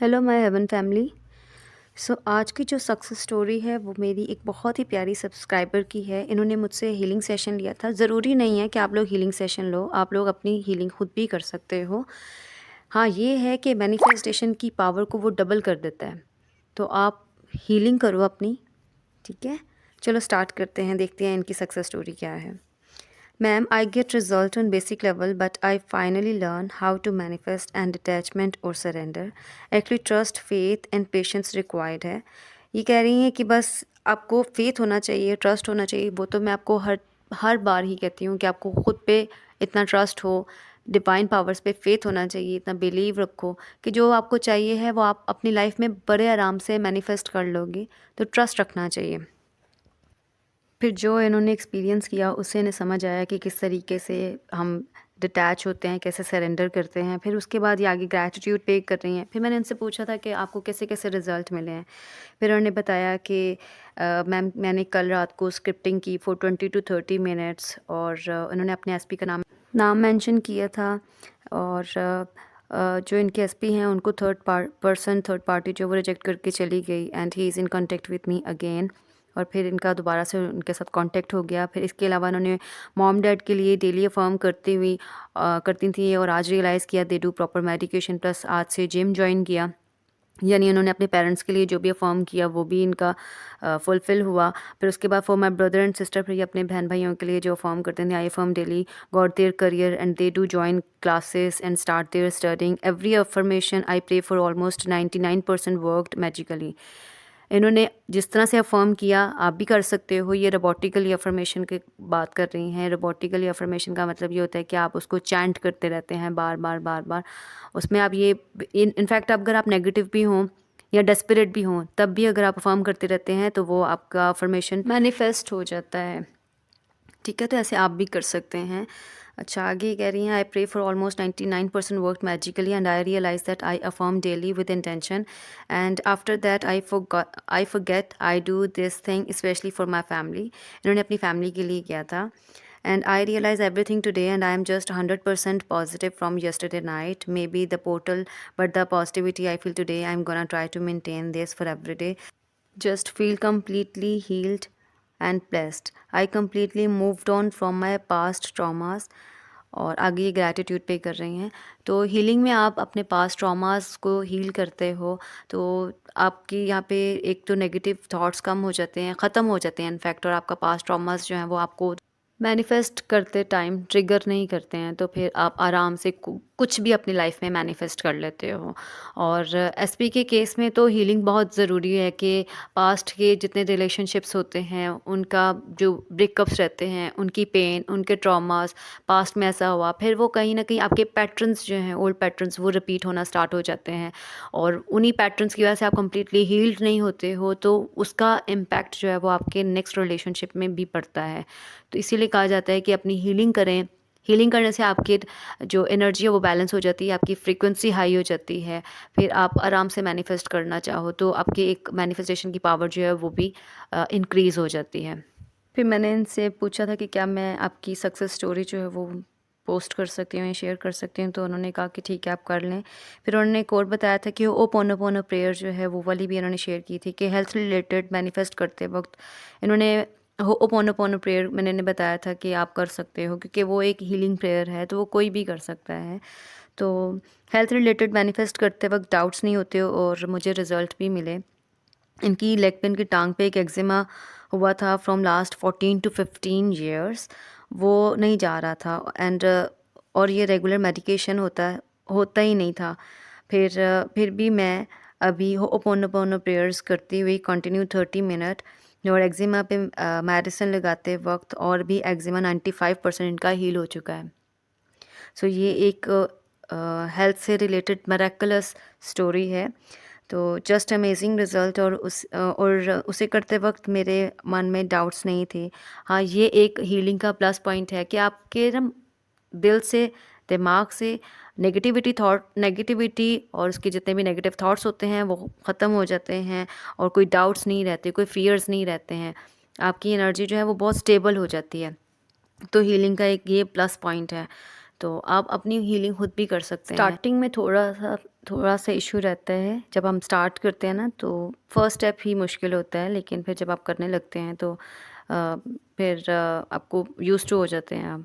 Hello my haven family. आज की जो सक्सेस स्टोरी है वो मेरी एक बहुत ही प्यारी सब्सक्राइबर की है। इन्होंने मुझसे हीलिंग सेशन लिया था। ज़रूरी नहीं है कि आप लोग हीलिंग सेशन लो, आप लोग अपनी हीलिंग खुद भी कर सकते हो। हाँ, ये है कि मैनिफेस्टेशन की पावर को वो डबल कर देता है। तो आप हीलिंग करो अपनी, ठीक है। चलो स्टार्ट करते हैं, देखते हैं इनकी सक्सेस स्टोरी क्या है। Ma'am, I get result on basic level, but I finally learn how to manifest and detachment or surrender. Actually, trust, faith and patience required है। ये कह रही हैं कि बस आपको फेथ होना चाहिए, ट्रस्ट होना चाहिए। वो तो मैं आपको हर हर बार ही कहती हूँ कि आपको खुद पे इतना ट्रस्ट हो, डिवाइन पावर्स पे फेथ होना चाहिए, इतना बिलीव रखो कि जो आपको चाहिए है वो आप अपनी लाइफ में बड़े आराम से मैनिफेस्ट कर लोगे। तो ट्रस्ट रखना चाहिए। फिर जो इन्होंने एक्सपीरियंस किया उससे इन्हें समझ आया कि किस तरीके से हम डिटैच होते हैं, कैसे सरेंडर करते हैं। फिर उसके बाद ये आगे ग्रैटिट्यूड पे कर रही हैं। फिर मैंने इनसे पूछा था कि आपको कैसे कैसे रिज़ल्ट मिले हैं। फिर उन्होंने बताया कि मैम मैंने कल रात को स्क्रिप्टिंग की फॉर 20 to 30 मिनट्स और उन्होंने अपने एसपी का नाम मेंशन किया था। और जो इनके एसपी हैं उनको थर्ड पार्टी जो वो रिजेक्ट करके चली गई and he is in contact with me again. और फिर इनका दोबारा से उनके साथ कांटेक्ट हो गया। फिर इसके अलावा उन्होंने मॉम डैड के लिए डेली अफर्म करती थी और आज रियलाइज़ किया they do proper medication plus आज से जिम जॉइन किया। यानी उन्होंने अपने पेरेंट्स के लिए जो भी अफर्म किया वो भी इनका फुलफ़िल हुआ। फिर उसके बाद for my brother and sister, फिर ये अपने बहन भाइयों के लिए जो अफर्म करते थे, I affirm daily got their career and they do join classes and start their studying. Every affirmation I pray for almost 99% worked magically. इन्होंने जिस तरह से अफर्म किया आप भी कर सकते हो। ये रोबोटिकली अफर्मेशन की बात कर रही हैं। रोबोटिकली अफर्मेशन का मतलब ये होता है कि आप उसको चैंट करते रहते हैं बार बार बार बार। उसमें आप ये इनफैक्ट अगर आप नेगेटिव भी हों या डेस्परेट भी हों तब भी अगर आप अफर्म करते रहते हैं तो वो आपका अफर्मेशन मैनिफेस्ट हो जाता है, ठीक है। तो ऐसे आप भी कर सकते हैं। अच्छा, आगे कह रही हैं, I pray for almost 99% work magically and I realize that I affirm daily with intention and after that I forget I do this thing specially for my family. इन्होंने अपनी फैमिली के लिए किया था। And I realize everything today and I am just 100% positive from yesterday night. Maybe the portal, but the positivity I feel today, I'm gonna try to maintain this for every day. Just feel completely healed and blessed. I completely moved on from my past traumas. और आगे ये gratitude पे कर रही हैं। तो healing में आप अपने पास्ट ट्रॉमास को हील करते हो तो आपकी यहाँ पे एक तो नेगेटिव थॉट्स कम हो जाते हैं, ख़त्म हो जाते हैं इनफैक्ट। और आपका पास्ट ट्रॉमास जो हैं वो आपको मैनिफेस्ट करते टाइम ट्रिगर नहीं करते हैं। तो फिर आप आराम से कुछ भी अपनी लाइफ में मैनिफेस्ट कर लेते हो। और एसपी के केस में तो हीलिंग बहुत ज़रूरी है कि पास्ट के जितने रिलेशनशिप्स होते हैं उनका जो ब्रेकअप्स रहते हैं, उनकी पेन, उनके ट्रॉमास, पास्ट में ऐसा हुआ, फिर वो कहीं ना कहीं आपके पैटर्न्स जो हैं, ओल्ड पैटर्न्स, वो रिपीट होना स्टार्ट हो जाते हैं। और उन्हीं पैटर्न्स की वजह से आप कम्प्लीटली हील्ड नहीं होते हो तो उसका इम्पैक्ट जो है वो आपके नेक्स्ट रिलेशनशिप में भी पड़ता है। तो इसीलिए कहा जाता है कि अपनी हीलिंग करें। हीलिंग करने से आपकी जो एनर्जी है वो बैलेंस हो जाती है, आपकी फ्रीक्वेंसी हाई हो जाती है। फिर आप आराम से मैनिफेस्ट करना चाहो तो आपकी एक मैनिफेस्टेशन की पावर जो है वो भी इंक्रीज़ हो जाती है। फिर मैंने इनसे पूछा था कि क्या मैं आपकी सक्सेस स्टोरी जो है वो पोस्ट कर सकती हूँ या शेयर कर सकती हूँ। तो उन्होंने कहा कि ठीक है आप कर लें। फिर उन्होंने एक और बताया था कि ओपोनोपोनो प्रेयर जो है वो वाली भी उन्होंने शेयर की थी कि हेल्थ रिलेटेड मैनिफेस्ट करते वक्त इन्होंने होओपोनोपोनो प्रेयर मैंने बताया था कि आप कर सकते हो क्योंकि वो एक हीलिंग प्रेयर है तो वो कोई भी कर सकता है। तो हेल्थ रिलेटेड मैनिफेस्ट करते वक्त डाउट्स नहीं होते और मुझे रिज़ल्ट भी मिले। इनकी लेग पे, इनकी टांग पे एक एक्जिमा हुआ था फ्रॉम लास्ट 14 to 15 ईयर्स। वो नहीं जा रहा था एंड और ये रेगुलर मेडिकेशन होता ही नहीं था। फिर भी मैं अभी होओपोनोपोनो प्रेयर्स करती हुई कंटिन्यू 30 मिनट और एक्जिमा पे मेडिसिन लगाते वक्त और भी एक्जिमा 95% इनका हील हो चुका है। सो ये एक हेल्थ से रिलेटेड मेरेकुलस स्टोरी है। तो जस्ट अमेजिंग रिज़ल्ट। और उसे करते वक्त मेरे मन में डाउट्स नहीं थे। हाँ, ये एक हीलिंग का प्लस पॉइंट है कि आपके ना दिल से, दिमाग से नेगेटिविटी और उसके जितने भी नेगेटिव थॉट्स होते हैं वो ख़त्म हो जाते हैं और कोई डाउट्स नहीं रहते, कोई फियर्स नहीं रहते हैं। आपकी एनर्जी जो है वो बहुत स्टेबल हो जाती है। तो हीलिंग का एक ये प्लस पॉइंट है। तो आप अपनी हीलिंग खुद भी कर सकते हैं। स्टार्टिंग में थोड़ा सा इशू रहता है, जब हम स्टार्ट करते हैं ना तो फर्स्ट स्टेप ही मुश्किल होता है, लेकिन फिर जब आप करने लगते हैं तो फिर आपको यूज़ टू हो जाते हैं आप।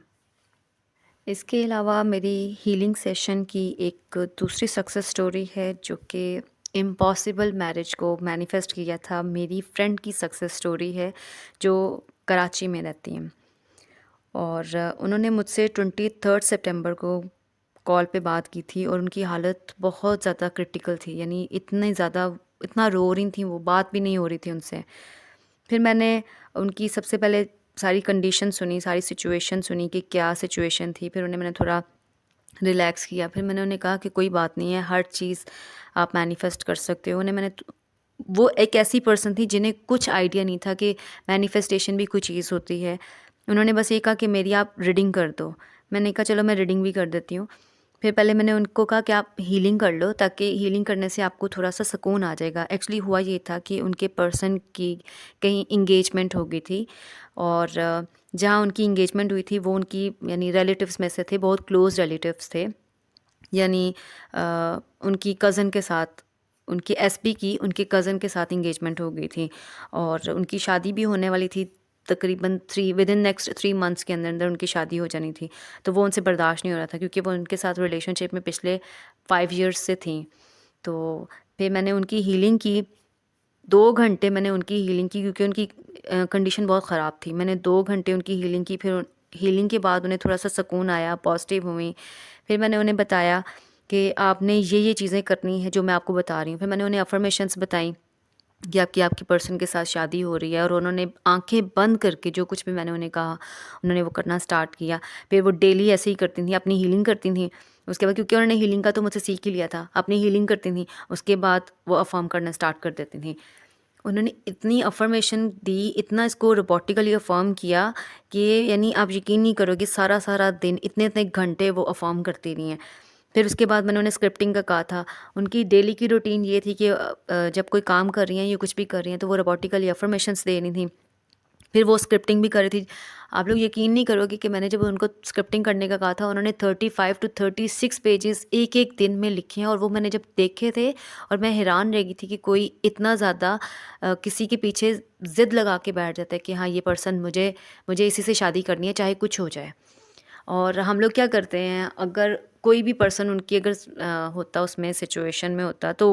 इसके अलावा मेरी हीलिंग सेशन की एक दूसरी सक्सेस स्टोरी है जो कि इम्पॉसिबल मैरिज को मैनिफेस्ट किया था। मेरी फ्रेंड की सक्सेस स्टोरी है जो कराची में रहती हैं, और उन्होंने मुझसे 23 सितंबर को कॉल पे बात की थी, और उनकी हालत बहुत ज़्यादा क्रिटिकल थी, यानी इतना रो रही थी, वो बात भी नहीं हो रही थी उनसे। फिर मैंने उनकी सबसे पहले सारी कंडीशन सुनी, सारी सिचुएशन सुनी कि क्या सिचुएशन थी। फिर मैंने थोड़ा रिलैक्स किया। फिर मैंने उन्हें कहा कि कोई बात नहीं है, हर चीज़ आप मैनिफेस्ट कर सकते हो। वो एक ऐसी पर्सन थी जिन्हें कुछ आइडिया नहीं था कि मैनिफेस्टेशन भी कोई चीज़ होती है। उन्होंने बस ये कहा कि मेरी आप रीडिंग कर दो। मैंने कहा चलो मैं रीडिंग भी कर देती हूँ। फिर पहले मैंने उनको कहा कि आप हीलिंग कर लो, ताकि हीलिंग करने से आपको थोड़ा सा सुकून आ जाएगा। एक्चुअली हुआ ये था कि उनके पर्सन की कहीं इंगेजमेंट हो गई थी, और जहाँ उनकी इंगेजमेंट हुई थी वो उनकी यानी रिलेटिव्स में से थे, बहुत क्लोज़ रिलेटिव्स थे। यानी उनकी कज़न के साथ, उनकी एसपी की उनके कज़न के साथ इंगेजमेंट हो गई थी, और उनकी शादी भी होने वाली थी तकरीबन विद इन नेक्स्ट 3 मंथ्स के अंदर अंदर उनकी शादी हो जानी थी। तो वो उनसे बर्दाश्त नहीं हो रहा था, क्योंकि वो उनके साथ रिलेशनशिप में पिछले 5 इयर्स से थी। तो फिर मैंने उनकी हीलिंग की, 2 घंटे मैंने उनकी हीलिंग की, क्योंकि उनकी कंडीशन बहुत ख़राब थी। मैंने 2 घंटे उनकी हीलिंग की। फिर हीलिंग के बाद उन्हें थोड़ा सा सुकून आया, पॉजिटिव हुई। फिर मैंने उन्हें बताया कि आपने ये चीज़ें करनी है जो मैं आपको बता रही हूँ। फिर मैंने उन्हें अफर्मेशंस बताई कि आपकी पर्सन के साथ शादी हो रही है, और उन्होंने आंखें बंद करके जो कुछ भी मैंने उन्हें कहा उन्होंने वो करना स्टार्ट किया। फिर वो डेली ऐसे ही करती थी, अपनी हीलिंग करती थी। उसके बाद, क्योंकि उन्होंने हीलिंग का तो मुझसे सीख ही लिया था, अपनी हीलिंग करती थी, उसके बाद वो अफर्म करना स्टार्ट कर देती थी। उन्होंने इतनी अफर्मेशन दी, इतना इसको रोबोटिकली अफर्म किया कि यानी आप यकीन नहीं करोगे, सारा दिन इतने घंटे वो अफर्म करती रही हैं। फिर उसके बाद मैंने उन्हें स्क्रिप्टिंग का कहा था। उनकी डेली की रूटीन ये थी कि जब कोई काम कर रही हैं या कुछ भी कर रही हैं तो वो रोबोटिकली अफर्मेशंस दे रही थी। फिर वो स्क्रिप्टिंग भी कर रही थी। आप लोग यकीन नहीं करोगे कि मैंने जब उनको स्क्रिप्टिंग करने का कहा था, उन्होंने 35 टू 36 पेजेस एक दिन में लिखे हैं, और वो मैंने जब देखे थे और मैं हैरान रह गई थी कि कोई इतना ज़्यादा किसी के पीछे ज़िद लगा के बैठ जाता है कि हाँ, ये पर्सन मुझे इसी से शादी करनी है, चाहे कुछ हो जाए। और हम लोग क्या करते हैं, अगर कोई भी पर्सन उनकी अगर होता, उसमें सिचुएशन में होता, तो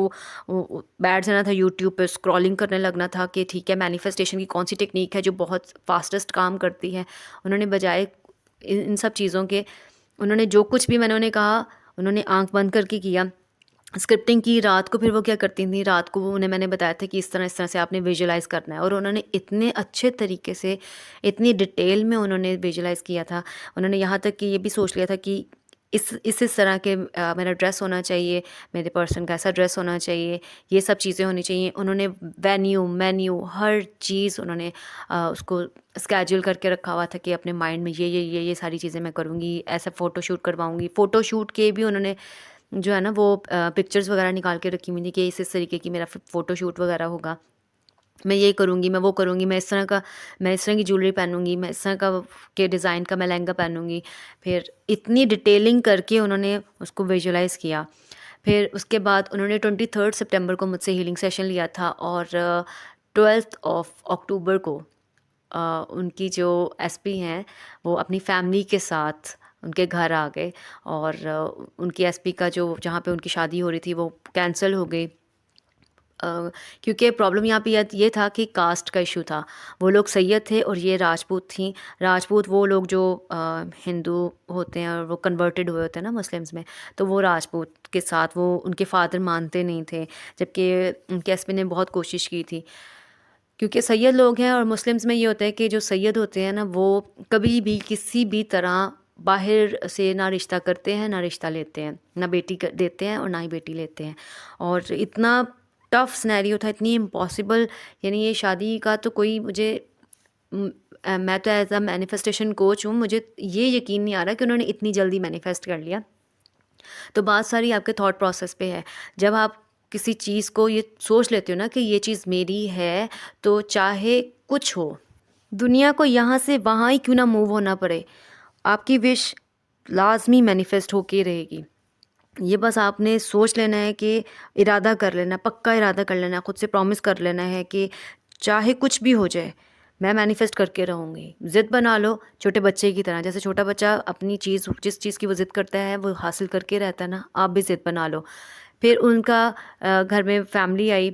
वो बैठ जाना था यूट्यूब पे, स्क्रॉलिंग करने लगना था कि ठीक है, मैनिफेस्टेशन की कौन सी टेक्निक है जो बहुत फास्टेस्ट काम करती है। उन्होंने बजाय इन सब चीज़ों के, उन्होंने जो कुछ भी मैंने उन्हें कहा, उन्होंने आंख बंद करके किया, स्क्रिप्टिंग की। रात को फिर वो क्या करती थी, रात को वो उन्हें मैंने बताया था कि इस तरह से आपने विजुलाइज़ करना है, और उन्होंने इतने अच्छे तरीके से, इतनी डिटेल में उन्होंने विजुलाइज़ किया था। उन्होंने यहाँ तक कि ये भी सोच लिया था कि इस तरह के मेरा ड्रेस होना चाहिए, मेरे पर्सन का ऐसा ड्रेस होना चाहिए, ये सब चीज़ें होनी चाहिए। उन्होंने मेन्यू हर चीज़ उन्होंने उसको स्केड्यूल करके रखा हुआ था कि अपने माइंड में ये सारी चीज़ें मैं करूँगी, ऐसा फ़ोटोशूट करवाऊँगी। फ़ोटोशूट के भी उन्होंने जो है ना वो पिक्चर्स वगैरह निकाल के रखी हुई थी कि इस तरीके की मेरा फ़ोटोशूट वगैरह होगा, मैं ये करूँगी, मैं वो करूँगी, मैं इस तरह की ज्वेलरी पहनूँगी, मैं इस तरह का के डिज़ाइन का मैं लहंगा पहनूँगी। फिर इतनी डिटेलिंग करके उन्होंने उसको विजुलाइज़ किया। फिर उसके बाद उन्होंने 23 सितंबर को मुझसे हीलिंग सेशन लिया था, और 12 ऑफ अक्टूबर को उनकी जो एसपी हैं वो अपनी फैमिली के साथ उनके घर आ गए, और उनकी एसपी का जो जहाँ पे उनकी शादी हो रही थी वो कैंसिल हो गई। क्योंकि प्रॉब्लम यहाँ पे ये था कि कास्ट का इशू था। वो लोग सैयद थे और ये राजपूत थीं। राजपूत वो लोग जो हिंदू होते हैं और वो कन्वर्टेड हुए होते हैं ना मुस्लिम्स में, तो वो राजपूत के साथ वो उनके फादर मानते नहीं थे, जबकि उनके एसपी ने बहुत कोशिश की थी। क्योंकि सैयद लोग हैं, और मुस्लिम्स में ये होता है कि जो सैयद होते हैं ना, वो कभी भी किसी भी तरह बाहर से ना रिश्ता करते हैं ना रिश्ता लेते हैं, ना बेटी देते हैं और ना ही बेटी लेते हैं। और इतना टफ सिनेरियो था, इतनी इम्पॉसिबल, यानी ये शादी का तो कोई मुझे मैं तो एज अ मैनिफेस्टेशन कोच हूँ, मुझे ये यकीन नहीं आ रहा कि उन्होंने इतनी जल्दी मैनिफेस्ट कर लिया। तो बात सारी आपके थॉट प्रोसेस पे है। जब आप किसी चीज़ को ये सोच लेते हो ना कि ये चीज़ मेरी है, तो चाहे कुछ हो, दुनिया को यहाँ से वहाँ ही क्यों ना मूव होना पड़े, आपकी विश लाज़मी मैनिफेस्ट होके रहेगी। ये बस आपने सोच लेना है कि इरादा कर लेना, पक्का इरादा कर लेना है, खुद से प्रॉमिस कर लेना है कि चाहे कुछ भी हो जाए, मैं मैनिफेस्ट करके रहूँगी। ज़िद बना लो छोटे बच्चे की तरह, जैसे छोटा बच्चा अपनी चीज़ जिस चीज़ की वो ज़िद करता है वो हासिल करके रहता है ना, आप भी ज़िद बना लो। फिर उनका घर में फैमिली आई,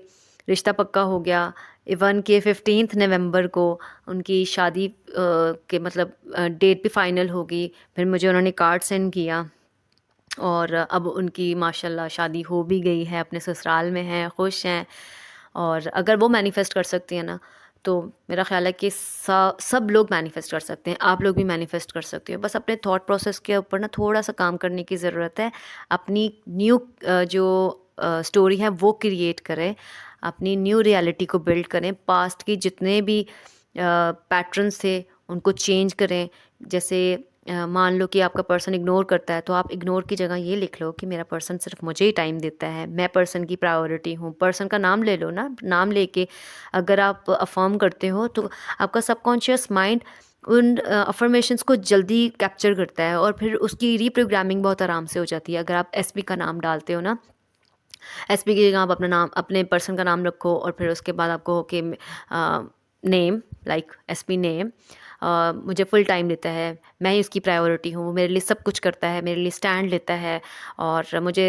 रिश्ता पक्का हो गया। इवन के 15 नवंबर को उनकी शादी के मतलब डेट भी फाइनल हो गई। फिर मुझे उन्होंने कार्ड सेंड किया और अब उनकी माशाल्लाह शादी हो भी गई है, अपने ससुराल में हैं, खुश हैं। और अगर वो मैनिफेस्ट कर सकती हैं ना, तो मेरा ख़्याल है कि सब लोग मैनिफेस्ट कर सकते हैं। आप लोग भी मैनिफेस्ट कर सकते हो। बस अपने थॉट प्रोसेस के ऊपर ना थोड़ा-सा काम करने की ज़रूरत है। अपनी न्यू जो स्टोरी है वो क्रिएट करें, अपनी न्यू रियलिटी को बिल्ड करें। पास्ट की जितने भी पैटर्न्स थे उनको चेंज करें। जैसे मान लो कि आपका पर्सन इग्नोर करता है, तो आप इग्नोर की जगह ये लिख लो कि मेरा पर्सन सिर्फ मुझे ही टाइम देता है, मैं पर्सन की प्रायोरिटी हूँ। पर्सन का नाम ले लो ना, नाम लेके अगर आप अफर्म करते हो तो आपका सबकॉन्शियस माइंड उन अफर्मेशंस को जल्दी कैप्चर करता है और फिर उसकी रीप्रोग्रामिंग बहुत आराम से हो जाती है। अगर आप एसपी का नाम डालते हो ना, एसपी की जगह आप अपना नाम, अपने पर्सन का नाम रखो और फिर उसके बाद आपको हो कि नेम, लाइक एसपी नेम, मुझे फुल टाइम देता है, मैं ही उसकी प्रायोरिटी हूँ, वो मेरे लिए सब कुछ करता है, मेरे लिए स्टैंड लेता है और मुझे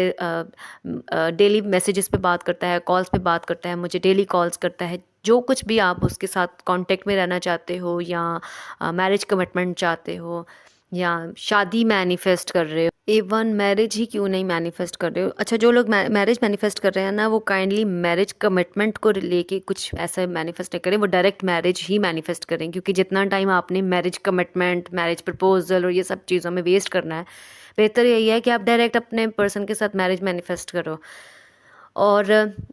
डेली मैसेजेस पे बात करता है, कॉल्स पे बात करता है, मुझे डेली कॉल्स करता है। जो कुछ भी आप उसके साथ कांटेक्ट में रहना चाहते हो या मैरिज कमिटमेंट चाहते हो या शादी मैनिफेस्ट कर रहे हो, इवन मैरिज ही क्यों नहीं मैनिफेस्ट कर रहे हो। अच्छा, जो लोग मैरिज मैनिफेस्ट कर रहे हैं ना, वो काइंडली मैरिज कमिटमेंट को लेके कुछ ऐसा मैनिफेस्ट करें, वो डायरेक्ट मैरिज ही मैनिफेस्ट करें। क्योंकि जितना टाइम आपने मैरिज कमिटमेंट, मैरिज प्रपोजल और ये सब चीज़ों में वेस्ट करना है, बेहतर यही है कि आप डायरेक्ट अपने पर्सन के साथ मैरिज मैनिफेस्ट करो। और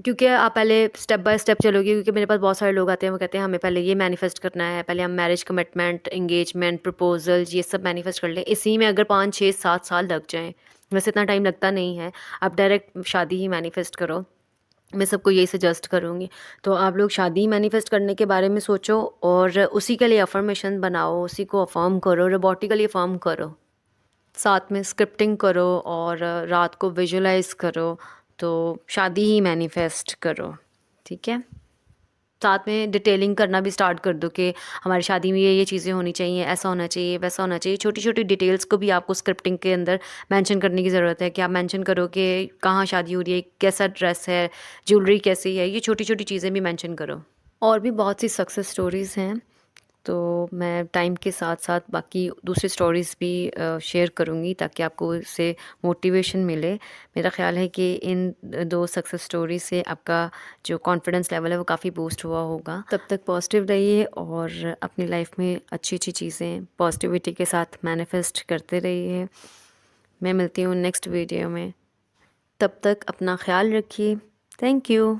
क्योंकि आप पहले स्टेप बाय स्टेप चलोगे, क्योंकि मेरे पास बहुत सारे लोग आते हैं, वो कहते हैं हमें पहले ये मैनिफेस्ट करना है, पहले हम मैरिज कमिटमेंट, एंगेजमेंट, प्रपोजल ये सब मैनिफेस्ट कर लें। इसी में अगर 5 6 7 साल लग जाएं, वैसे इतना टाइम लगता नहीं है, आप डायरेक्ट शादी ही मैनिफेस्ट करो। मैं सबको यही सजेस्ट करूँगी। तो आप लोग शादी मैनिफेस्ट करने के बारे में सोचो और उसी के लिए अफर्मेशन बनाओ, उसी को अफर्म करो, रोबोटिकली अफर्म करो, साथ में स्क्रिप्टिंग करो और रात को विजुलाइज करो, तो शादी ही मैनिफेस्ट करो। ठीक है, साथ में डिटेलिंग करना भी स्टार्ट कर दो कि हमारी शादी में ये चीज़ें होनी चाहिए, ऐसा होना चाहिए, वैसा होना चाहिए। छोटी छोटी डिटेल्स को भी आपको स्क्रिप्टिंग के अंदर मेंशन करने की ज़रूरत है कि आप मेंशन करो कि कहाँ शादी हो रही है, कैसा ड्रेस है, ज्वेलरी कैसी है, ये छोटी छोटी चीज़ें भी मेंशन करो। और भी बहुत सी सक्सेस स्टोरीज़ हैं, तो मैं टाइम के साथ साथ बाकी दूसरी स्टोरीज़ भी शेयर करूँगी ताकि आपको इससे मोटिवेशन मिले। मेरा ख़्याल है कि इन 2 सक्सेस स्टोरी से आपका जो कॉन्फिडेंस लेवल है वो काफ़ी बूस्ट हुआ होगा। तब तक पॉजिटिव रहिए और अपनी लाइफ में अच्छी अच्छी चीज़ें पॉजिटिविटी के साथ मैनिफेस्ट करते रहिए। मैं मिलती हूँ नेक्स्ट वीडियो में, तब तक अपना ख्याल रखिए। Thank you.